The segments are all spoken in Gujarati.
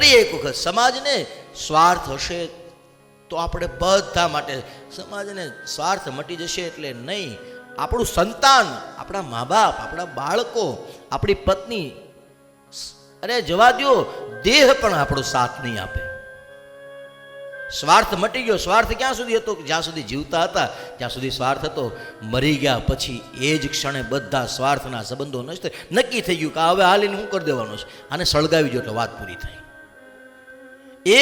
ફરી એક વખત સમાજને સ્વાર્થ હશે તો આપણે બધા માટે, સમાજને સ્વાર્થ મટી જશે એટલે નહીં, આપણું સંતાન, આપણા મા બાપ, આપણા બાળકો, આપણી પત્ની, અરે જવા દો, દેહ પણ આપણો સાથ નહીં આપે. સ્વાર્થ મટી ગયો. સ્વાર્થ ક્યાં સુધી હતો? જ્યાં સુધી જીવતા હતા ત્યાં સુધી સ્વાર્થ હતો. મરી ગયા પછી એ જ ક્ષણે બધા સ્વાર્થના સંબંધો નષ્ટ. નક્કી થઈ ગયું કે હવે હાલીને શું કરી દેવાનું છે, આને સળગાવી દો એટલે વાત પૂરી થઈ.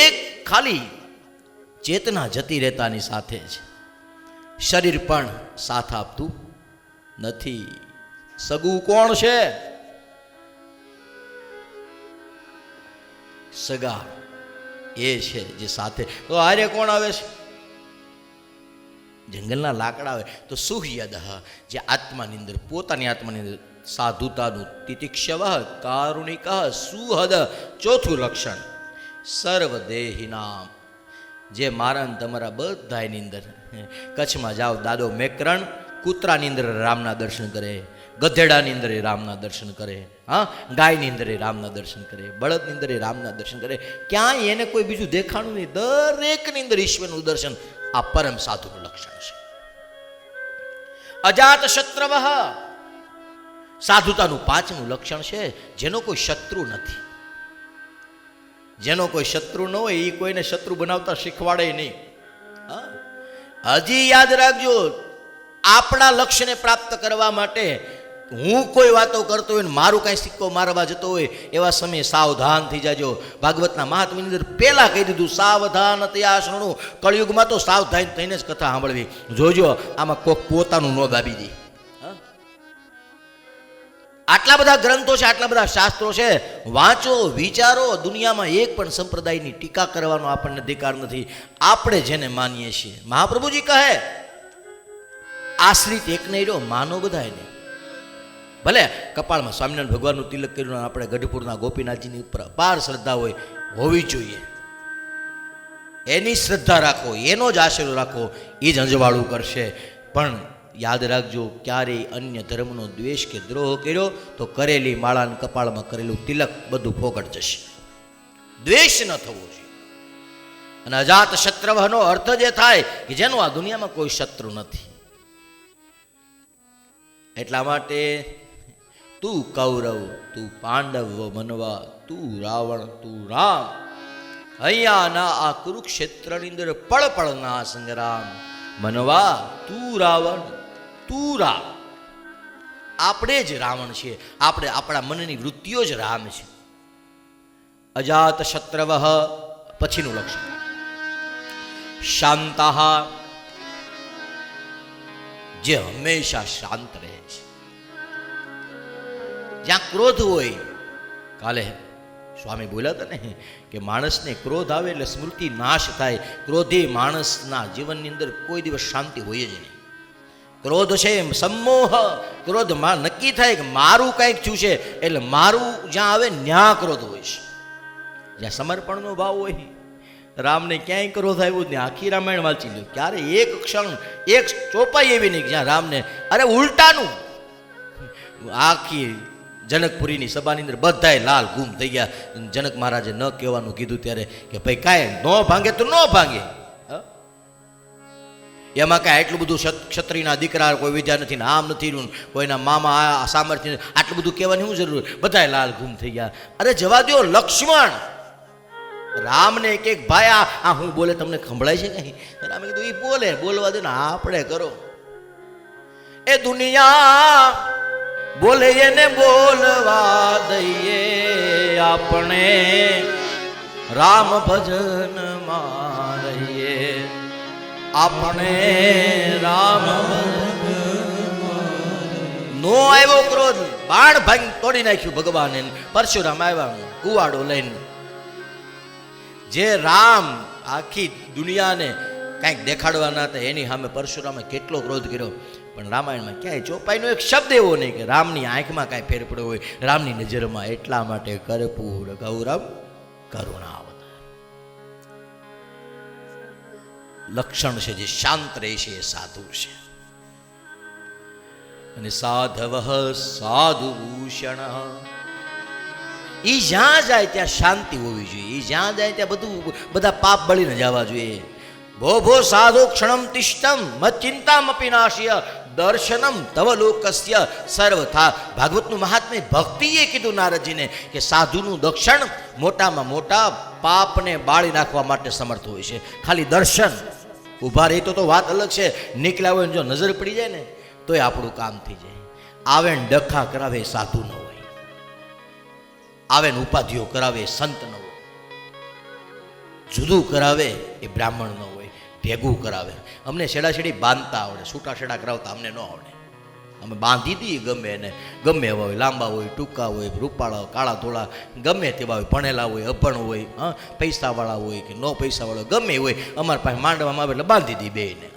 એક ખાલી ચેતના જતી રહેતાની સાથે જ શરીર પણ સાથ આપતું નથી. સગું કોણ છે? સગા એ છે જે સાથે. તો આરે કોણ આવે છે? જંગલના લાકડા આવે તો સુહ્યદ, જે આત્માની અંદર, પોતાની આત્માની અંદર સાધુતાનું, તિતિક્ષવ, કારુણિક, સુહદ. ચોથું લક્ષણ સર્વદેહિનામ, જે મારા ને તમારા બધાની અંદર. કચ્છમાં જાઓ, દાદો મેકરણ કૂતરાની અંદર રામના દર્શન કરે, ગધેડાની અંદર રામના દર્શન કરે, હા, ગાયની અંદર રામના દર્શન કરે, બળદની અંદર રામના દર્શન કરે. ક્યાંય એને કોઈ બીજું દેખાણું નહીં. દરેકની અંદર ઈશ્વરનું દર્શન. આ પરમ સાધુનું લક્ષણ છે. અજાત શત્રવ, સાધુતાનું પાંચમું લક્ષણ છે જેનો કોઈ શત્રુ નથી. જેનો કોઈ શત્રુ ન હોય એ કોઈને શત્રુ બનાવતા શીખવાડે નહીં. હજી યાદ રાખજો, આપણા લક્ષ્યને પ્રાપ્ત કરવા માટે હું કોઈ વાતો કરતો હોય ને મારું કાંઈ સિક્કો મારવા જતો હોય એવા સમયે સાવધાન થઈ જાજો. ભાગવતના મહાત્માની અંદર પહેલા કહી દીધું, સાવધાન તયા શૃણુ. કળિયુગમાં તો સાવધાન થઈને જ કથા સાંભળવી. જોજો આમાં કોક પોતાનું નો દાબી દે. આટલા બધા ગ્રંથો છે, આટલા બધા શાસ્ત્રો છે, વાંચો, વિચારો. દુનિયામાં એક પણ સંપ્રદાયની ટીકા કરવાનો આપણને અધિકાર નથી. આપણે જેને માનીએ છીએ, મહાપ્રભુજી કહે આશ્રિત એક નહીં રહ્યો, માનો બધા એને. ભલે કપાળમાં સ્વામિનારાયણ ભગવાનનું તિલક કર્યું, આપણે ગઢપુરના ગોપીનાથજીની ઉપર અપાર શ્રદ્ધા હોય, હોવી જોઈએ. એની શ્રદ્ધા રાખો, એનો જ આશરો રાખો, એ જ અંજવાળું કરશે. પણ યાદ રાખજો, ક્યારેય અન્ય ધર્મનો દ્વેષ કે દ્રોહ કર્યો તો કરેલી માળાને કપાળમાં કરેલું તિલક બધું ફોગટ જશે. દ્વેષ ન થવો જોઈએ. અને અજાત શત્રુનો અર્થ જે થાય કે જેનો આ દુનિયામાં કોઈ શત્રુ નથી. એટલા માટે તું કૌરવ, તું પાંડવ મનવા, તું રાવણ, તું રામ. અહીંયાના આ કુરુક્ષેત્રની અંદર પળ પળના સંગ્રામ. મનવા, તું રાવણ, તું રામ. આપણે જ રાવણ છીએ. આપણે, આપણા મનની વૃત્તિઓ જ રામ છે. અજાત શત્રવ. પછીનું લક્ષણ શાંતા, જે હંમેશા શાંત રહે છે. જ્યાં ક્રોધ હોય, કાલે સ્વામી બોલ્યા હતા ને કે માણસને ક્રોધ આવે એટલે સ્મૃતિ નાશ થાય. ક્રોધી માણસના જીવનની અંદર કોઈ દિવસ શાંતિ હોય જ નહીં. ક્રોધ છે એમ સમોહ. ક્રોધમાં નક્કી થાય કે મારું કંઈક થયું છે એટલે મારું જ્યાં આવે ત્યાં ક્રોધ હોય છે. જ્યાં સમર્પણનો ભાવ હોય, રામને ક્યાંય ક્રોધ આવ્યો ને આખી રામાયણ વાંચી લ્યો, ક્યારે એક ક્ષણ, એક ચોપાઈ એવી નહીં જ્યાં રામને, અરે ઉલટાનું, આખી જનકપુરીની સભાની અંદર બધાય લાલ ગુમ થઈ ગયા. જનક મહારાજે ન કહેવાનું કીધું ત્યારે કે ભાઈ કાંઈ ન ભાંગે તો ન ભાંગે. એમાં કાંઈ આટલું બધું ક્ષત્રિયના દીકરા કોઈ વિદ્યા નથી ને આમ નથી, કોઈના મામા સામર્થ્ય, આટલું બધું કહેવાની શું જરૂર? બધાય લાલ ગુમ થઈ ગયા. અરે જવા દો. લક્ષ્મણ રામને એક ભાઈ આ હું બોલે તમને સંભળાય છે કઈ? રામે કીધું એ બોલે, બોલવા દે ને, આપણે કરો. એ દુનિયા બોલે એને બોલવા દઈએ, આપણે રામ ભજન માં રહીએ. આપણે રામ નો આવ્યો ક્રોધ, બાણ ભાંગ તોડી નાખ્યું ભગવાને. પરશુરામ આવ્યા કુવાડો લઈને. જે રામ આખી દુનિયાને કાંઈક દેખાડવાના હતા એની સામે પરશુરામે કેટલો ક્રોધ કર્યો. પણ રામાયણમાં ક્યાંય ચોપાઈનો એક શબ્દ એવો નહીં કે રામની આંખમાં કાંઈ ફેર પડ્યો હોય, રામની નજરમાં. એટલા માટે કર્પૂર ગૌરવ કરુણાવતાર લક્ષણ છે. જે શાંત રહે છે એ સાધુ છે. અને સાધવ સાધુભૂષણ, એ જ્યાં જાય ત્યાં શાંતિ હોવી જોઈએ. એ જ્યાં જાય ત્યાં બધા પાપ બળીને જવા જોઈએ. ભો ભો સાધુ ક્ષણમ તિષ્ઠમ મત ચિંતામપી નાશ્ય દર્શનમ તવ લોકસ્ય સર્વથા. ભાગવતનું મહાત્મ્ય ભક્તિએ કીધું નારદજીને કે સાધુનું દર્શન મોટામાં મોટા પાપને બાળી નાખવા માટે સમર્થ હોય છે. ખાલી દર્શન ઊભા રહી તો વાત અલગ છે. નીકળ્યા હોય જો નજર પડી જાય ને તોય આપણું કામ થઈ જાય. આવે ને ડખા કરાવે સાધુ ન હોય, આવે ને ઉપાધિઓ કરાવે સંત ન હોય, જુદું કરાવે એ બ્રાહ્મણ ન હોય, ભેગું કરાવે. અમને છેડાછેડી બાંધતા આવડે, છૂટા છેડા કરાવતા અમને ન આવડે. અમે બાંધી દઈએ ગમે એને, ગમે એવા હોય, લાંબા હોય, ટૂંકા હોય, રૂપાળા કાળા ધોળા ગમે તેવા હોય, ભણેલા હોય, અભણ હોય, પૈસાવાળા હોય કે ન પૈસાવાળા ગમે હોય, અમારા પાસે માંડવામાં આવે એટલે બાંધી દઈએ બેને.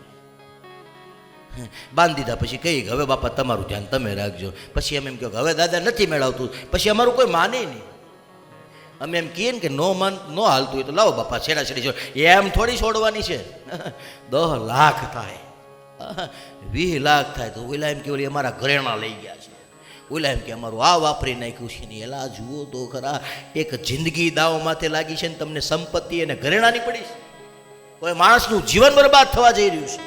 બાંધી દીધા પછી કહીએ કે હવે બાપા તમારું ધ્યાન તમે રાખજો. પછી એમ કહો કે હવે દાદા નથી મેળવતું, પછી અમારું કોઈ માને નહીં. અમે એમ કહીએ ને કે ન હાલતું હોય તો લાવો બાપા છેડાછેડી છોડ. એમ થોડી છોડવાની છે. 10 લાખ થાય, 20 લાખ થાય તો ઓલા એમ કે ઓલી અમારા ઘરેણા લઈ ગયા છે, ઓલા એમ કે અમારું આ વાપરી નાખ્યું છે. ને એલા જુઓ તો ખરા, એક જિંદગી દાવ માથે લાગી છે ને તમને સંપત્તિ અને ઘરેણાની પડી છે. કોઈ માણસનું જીવન બરબાદ થવા જઈ રહ્યું છે,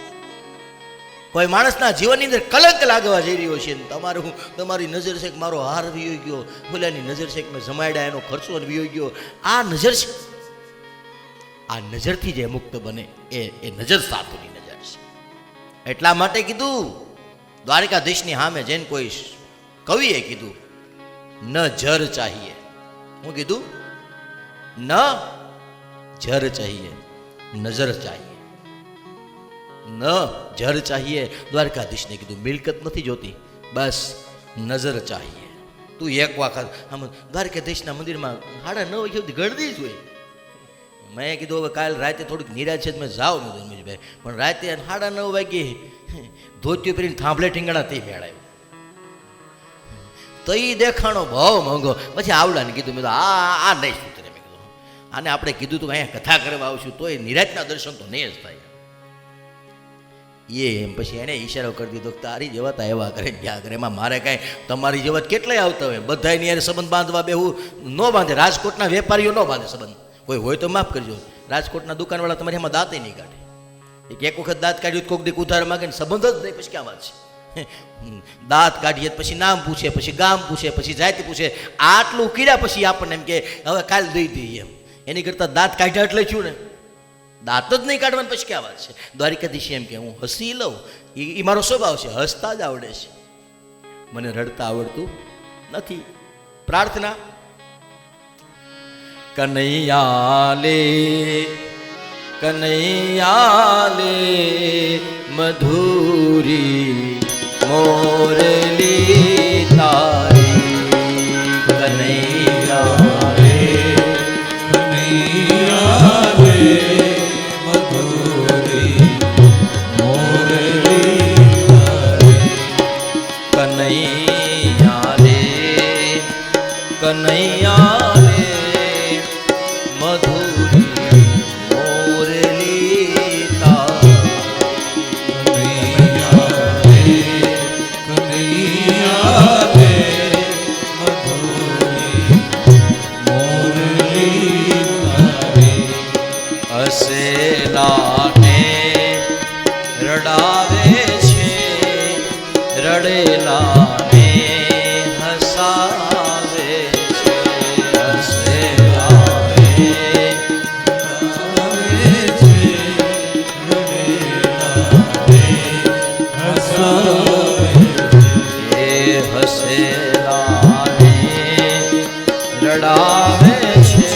કોઈ માણસના જીવનની અંદર કલંક લાગવા જઈ રહ્યો છે. તમારી નજર છે કે મારો હાર વિયો ગયો, બોલ્યાની નજર છે કે મેં જમાડ્યા એનો ખર્ચો વિયો ગયો. આ નજર છે, આ નજરથી જે મુક્ત બને એ નજર સાધુની નજર છે. એટલા માટે કીધું દ્વારકાધીશની સામે જઈને કોઈ કવિએ કીધું ન જર ચાહીએ. હું કીધું ન જર ચાહીએ, નજર ચાહીએ. ન જર ચાહીએ. દ્વારકાધીશને કીધું મિલકત નથી જોતી, બસ નજર ચાહીએ. તું એક વખત આમ દ્વારકાધીશના મંદિરમાં 9:30 સુધી ગળદી જ હોય. મેં કીધું હવે કાલ રાતે થોડીક નિરાશ છે મેં જાઉં ધર્મેશભાઈ, પણ રાતે 9:30 વાગે ધોતિયું પહેરીને થાંભલે ટીંગણા તે મેળાયો તો એ દેખાણો ભાવ મોંઘો. પછી આવડાને કીધું મેં આ નહીં સુતરે. મેં કીધું આને આપણે કીધું તું અહીંયા કથા કરવા આવશું તોય નિરાશના દર્શન તો નહીં જ થાય. એમ પછી એને ઈશારો કરી દીધો કે તારી જેવા તા એવા કરે જ્યાં કરે. એમાં મારે કાંઈ તમારી જેવા કેટલાય આવતા હોય, બધાની યાર સંબંધ બાંધવા બેવું ન બાંધે. રાજકોટના વેપારીઓ ન બાંધે સંબંધ. કોઈ હોય તો માફ કરજો, રાજકોટના દુકાનવાળા તમારે એમાં દાંતે નહીં કાઢે. એક વખત દાંત કાઢ્યું કોઈક દીક ઉધાર માગે ને સંબંધ જ નહીં, પછી ક્યાં વાત છે. દાંત કાઢીએ પછી નામ પૂછે, પછી ગામ પૂછે, પછી જાતિ પૂછે. આટલું કર્યા પછી આપણને એમ કે હવે કાલ દઈ દઈએ એમ. એની કરતાં દાંત કાઢ્યા એટલે છું ને, દાંત જ નહીં કાઢવાનું પછી ક્યાં વાત છે. દ્વારિકાધીશ એમ કે હું હસી લઉં, એ મારો સ્વભાવ છે, હસતા જ આવડે છે, મને રડતા આવડતું નથી. પ્રાર્થના કનૈયા લે કનૈયા લે મધુરી મોરલી તારી. કનૈયા લે કનૈયા લે મધુરી મોરલી તારી. કનૈયા લે કનૈયા લે મધુરી મોરલી હસેલાને રડાવે છે, રડેલાને હસાવે છે. હસેલાને રડાવે છે, રડેલાને હસાવે છે. હસેલાને રડાવે છે,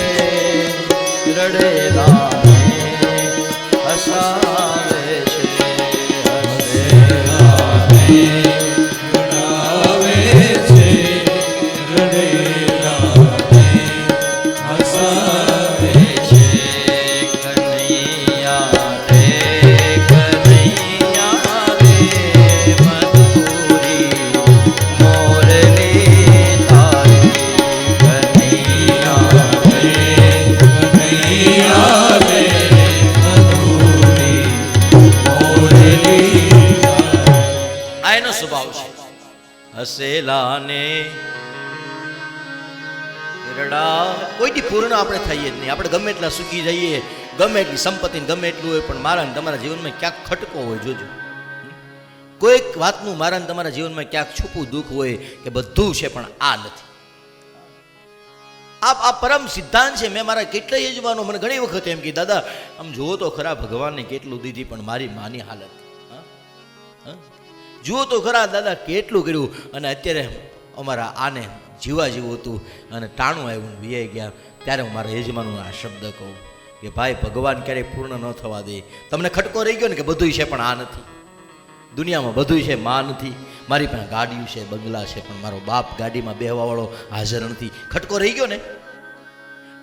રડેલા હસાવે છે. રડાવે છે, રડેલાને હસાવે છે. કનૈયા રે કનૈયા રે મધુરી મોરલી તારી. કનૈયા રે કનૈયા રે સ્વભાવ છે. હસેલાને કોઈથી પૂર્ણ આપણે થઈએ જ નહીં. આપણે ગમે એટલા સુખી જઈએ, ગમે એટલી સંપત્તિ ગમે એટલું હોય, પણ મારા ને તમારા જીવનમાં ક્યાંક ખટકો હોય. જોજો, કોઈક વાતનું મારા ને તમારા જીવનમાં ક્યાંક છુપું દુઃખ હોય કે બધું છે પણ આ નથી. આ પરમ સિદ્ધાંત છે. મેં મારા કેટલાય યજમાનો મને ઘણી વખત એમ કે દાદા આમ જુઓ તો ખરા ભગવાનને કેટલું દીધી પણ મારી માની હાલત, જુઓ તો ખરા દાદા કેટલું કર્યું અને અત્યારે અમારા આને જીવા જેવું હતું અને ટાણું આવ્યું વીઆઈ ગયા. ત્યારે હું મારા યજમાનોને આ શબ્દ કહું કે ભાઈ ભગવાન ક્યારેય પૂર્ણ ન થવા દે. તમને ખટકો રહી ગયો ને કે બધું છે પણ આ નથી. દુનિયામાં બધું છે, માં નથી. મારી પાસે ગાડીઓ છે, બંગલા છે, પણ મારો બાપ ગાડીમાં બેહવાવાળો હાજર નથી. ખટકો રહી ગયો ને.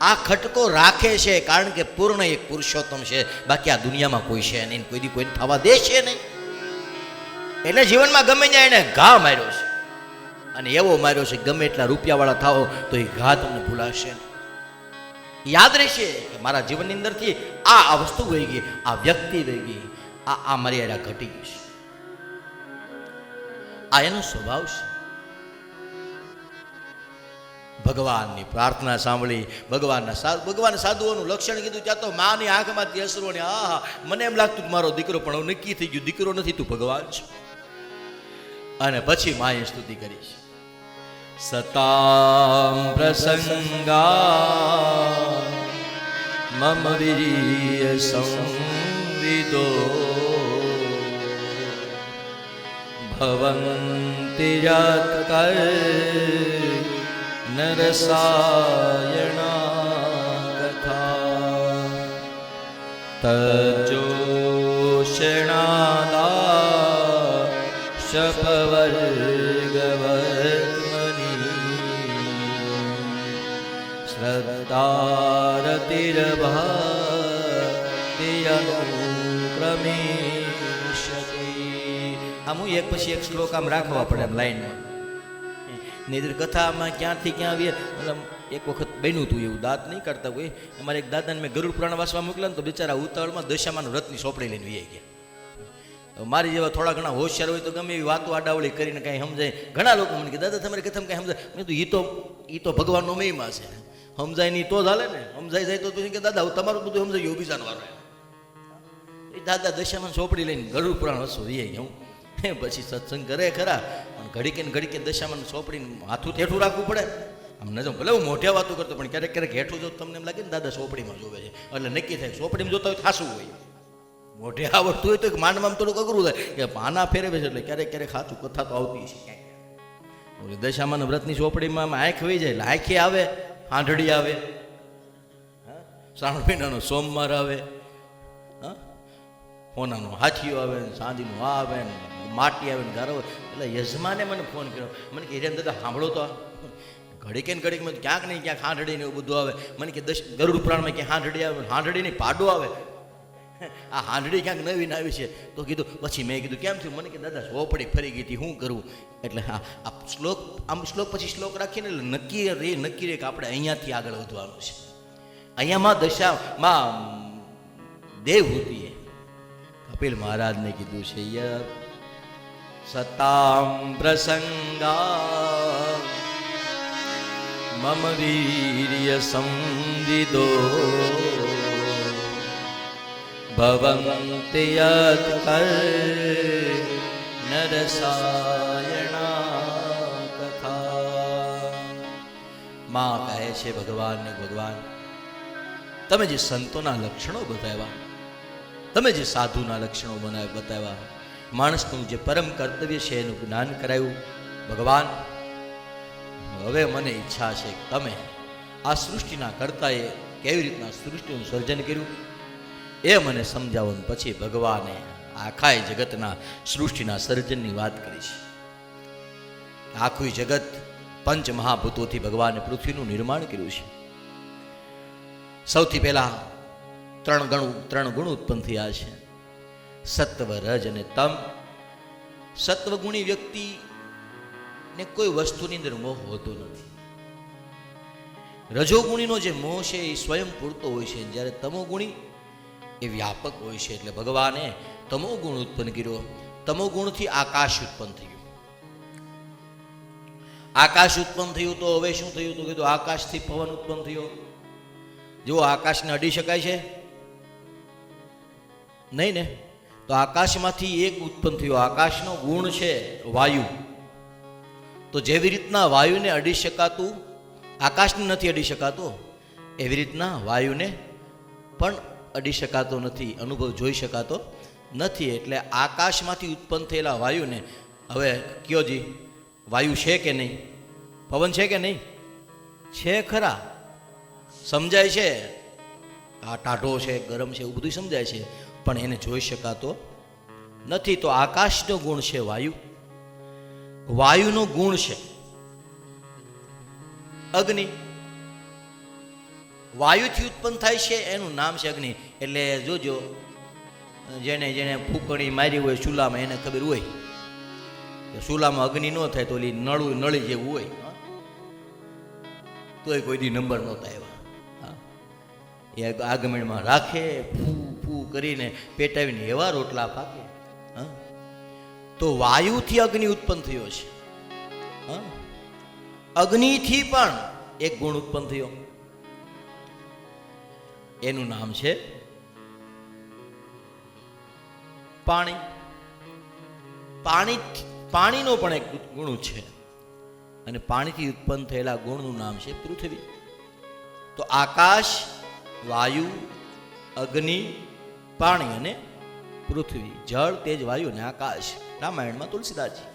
આ ખટકો રાખે છે કારણ કે પૂર્ણ એક પુરુષોત્તમ છે. બાકી આ દુનિયામાં કોઈ છે નહીં, કોઈ દી કોઈને થવા દે છે નહીં. એટલે જીવનમાં ગમે ત્યાં એને ઘા માર્યો છે અને એવો માર્યો છે ગમે એટલા રૂપિયાવાળા થાઓ તો એ ઘા તમને ભૂલાશે. યાદ રહેશે કે મારા જીવનની અંદરથી આ વસ્તુ વહી ગઈ, આ વ્યક્તિ વહી ગઈ, આ મર્યાદા ઘટી ગઈ છે. આ એનો સ્વભાવ છે. ભગવાનની પ્રાર્થના સાંભળી, ભગવાન સાધુઓનું લક્ષણ કીધું ત્યાં તો માની આંખમાંથી અસરો ને મને એમ લાગતું મારો દીકરો, પણ હવે નક્કી થઈ ગયું દીકરો નથી, તું ભગવાન છે. અને પછી માએ સ્તુતિ કરી છે. સતામ પ્રસંગા મમ વીર્ય સંવિદો ભવન્તિ યત નરસાયણા કથા તજોષણાદા શપવર્ગવર્ત્મની શ્રદ્ધારતિરભક્તિયનુક્રમેષ્યતિ. આમ હું એક પછી એક શ્લોક આમ રાખવા પડે એમ લાઈનમાં. નહીતર કથામાં ક્યાંથી ક્યાં આવીએ. એક વખત બન્યું હતું એવું, દાંત નહીં કરતા હોય. અમારે એક દાદાને મેં ગરુડ પુરાણ વાંચવા મોકલ્યા ને તો બિચારા ઉતાવળમાં દશામાનું વ્રતની સોપડી લઈને વી ગયા. મારી જેવા થોડા ઘણા હોશિયાર હોય તો ગમે એવી વાતો આડાવળી કરીને કાંઈ સમજાય. ઘણા લોકો મને કે દાદા તમારી કથામાં કાંઈ સમજાય. મેં તો એ તો ભગવાનનો મહિમા છે, સમજાય નહીં તો જ હાલે ને. સમજાઈ જાય તો તું કે દાદા તમારું બધું સમજાય ગયું બીજાનો વારો. એ દાદા દશામાન સોપડી લઈને ગરુડ પુરાણ વાંચવા વી ગયા. હું પછી સત્સંગ કરે ખરા, ઘડીકે દશામાં સોંપડીને માથું હેઠું રાખવું પડે. આમ ન જો ભલે હું મોઢે વાતો કરતો પણ ક્યારેક હેઠું જો તમને એમ લાગે ને દાદા સોંપડીમાં જોવે છે એટલે નક્કી થાય. સોંપડીમાં જોતા હોય થાસું હોય, મોઢે આવડતું હોય તો માંડવામાં થોડુંક અઘરું થાય કે પાના ફેરવે છે એટલે ક્યારેક સાચું કથા તો આવતી છે ક્યાંક. દશામાના વ્રતની સોંપડીમાં આંખ વહી જાય એટલે આંખે આવે, આંધળી આવે, શ્રાવણ મહિનાનો સોમવાર આવે, હોનાનો હાથીઓ આવે, સાંજનું આવે ને માટી આવે ને ગારો. એટલે યજમાને મને ફોન કર્યો. મને કે હિરેન દાદા સાંભળો તો ઘડીકે ક્યાંક નહીં ક્યાંક હાંડડી ને એવું બધું આવે. મને કે ગરુડ પુરાણમાં ક્યાંક હાંડડી આવે, હાંડડી નહીં પાડો આવે. આ હાંડડી ક્યાંક નવીન આવી છે તો કીધું. પછી મેં કીધું કેમ થયું? મને કે દાદા સોપડી ફરી ગઈ હતી, શું કરવું? એટલે આ શ્લોક શ્લોક પછી શ્લોક રાખીને એટલે નક્કી રે કે આપણે અહીંયાથી આગળ વધવાનું છે. અહીંયામાં દશામાં દેવહૂતિએ કપિલ મહારાજને કીધું છે યાર સતામ પ્રસંગા મમ વીર્ય સંવિદો ભવન્તિ યત નરસાયણા કથા. માં કહે છે ભગવાનને, ભગવાન તમે જે સંતોના લક્ષણો બતાવ્યા, તમે જે સાધુના લક્ષણો બતાવ્યા, માણસનું જે પરમ કર્તવ્ય છે એનું જ્ઞાન કરાયું, ભગવાન હવે મને ઈચ્છા છે કે તમે આ સૃષ્ટિના કર્તાએ કેવી રીતના સૃષ્ટિનું સર્જન કર્યું એ મને સમજાવો. પછી ભગવાને આખા જગતના સૃષ્ટિના સર્જનની વાત કરી છે. આખું જગત પંચ મહાભૂતોથી ભગવાને પૃથ્વીનું નિર્માણ કર્યું છે. સૌથી પહેલા ત્રણ ગુણ ઉત્પન્ન થયા છે, સત્વ, રજ અને તમ. સત્વગુણી વ્યક્તિને કોઈ વસ્તુની અંદર મોહ હોતો નથી. રજોગુણીનો જે મોહ છે એ સ્વયં પૂરતો હોય છે, જ્યારે તમોગુણી એ વ્યાપક હોય છે. એટલે ભગવાને તમોગુણ ઉત્પન્ન કર્યો. તમોગુણથી આકાશ ઉત્પન્ન થયું. આકાશ ઉત્પન્ન થયું તો હવે શું થયું? તો કીધું આકાશથી પવન ઉત્પન્ન થયો. જો આકાશને અડી શકાય છે? નહીં ને. તો આકાશમાંથી એક ઉત્પન્ન થયો. આકાશનો ગુણ છે વાયુ. તો જેવી રીતના વાયુને અડી શકાતું આકાશને નથી અડી શકાતો, એવી રીતના વાયુને પણ અડી શકાતો નથી, અનુભવ જોઈ શકાતો નથી. એટલે આકાશમાંથી ઉત્પન્ન થયેલા વાયુને હવે કયો જી, વાયુ છે કે નહીં? પવન છે કે નહીં? છે ખરા, સમજાય છે. આ ટાઢો છે, ગરમ છે, એવું બધું સમજાય છે, પણ એને જોઈ શકાતો નથી. તો આકાશનો ગુણ છે વાયુ. વાયુનો ગુણ છે અગ્નિ. વાયુથી ઉત્પન્ન થાય છે એનું નામ છે અગ્નિ. એટલે જોજો, જેને જેને ફૂંકણી મારી હોય ચૂલામાં એને ખબર હોય કે ચૂલામાં અગ્નિ ન થાય તો ઓલી નળી જેવું હોય, તોય કોઈ દી નંબર નહોતા એવા. એ આગમણમાં રાખે, ફૂ ફૂ કરીને પેટાવીને એવા રોટલા પાકે. તો વાયુથી અગ્નિ ઉત્પન્ન થયો છે. અગ્નિથી પણ એક ગુણ ઉત્પન્ન થયો, એનું નામ છે પાણી. પાણીનો પણ એક ગુણ છે, અને પાણીથી ઉત્પન્ન થયેલા ગુણનું નામ છે પૃથ્વી. તો આકાશ, વાયુ, અગ્નિ, પાણી અને પૃથ્વી. જળ, તેજ, વાયુ અને આકાશ. રામાયણમાં તુલસીદાસજી.